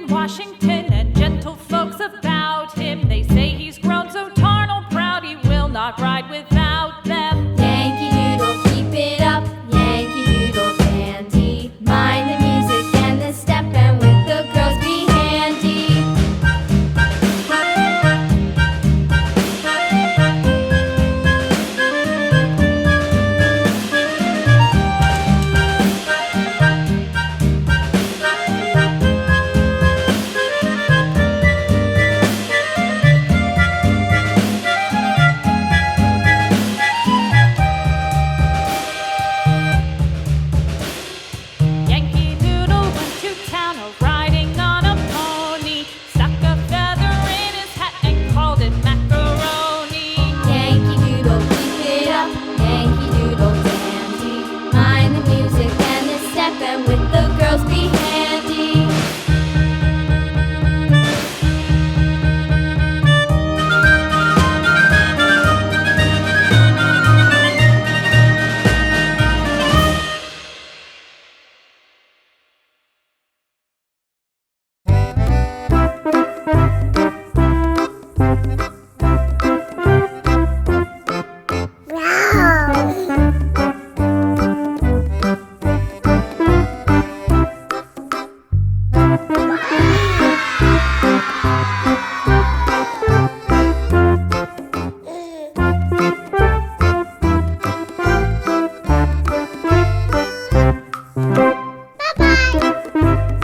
in Washington and gentle folks about him. They say he's grown so tarnal proud he will not ride without them. Yankee Doodle, keep it up, Yankee Doodle dandy. Mind the music and the step, and with the girls be handy. Yankee Doodle went to town riding on a pony, stuck a feather in his hat and called it macaroni. Yankee Doodle, keep it up, Yankee Doodle dandy. Mind the music and the step, and with the girls be handy. Bye-bye.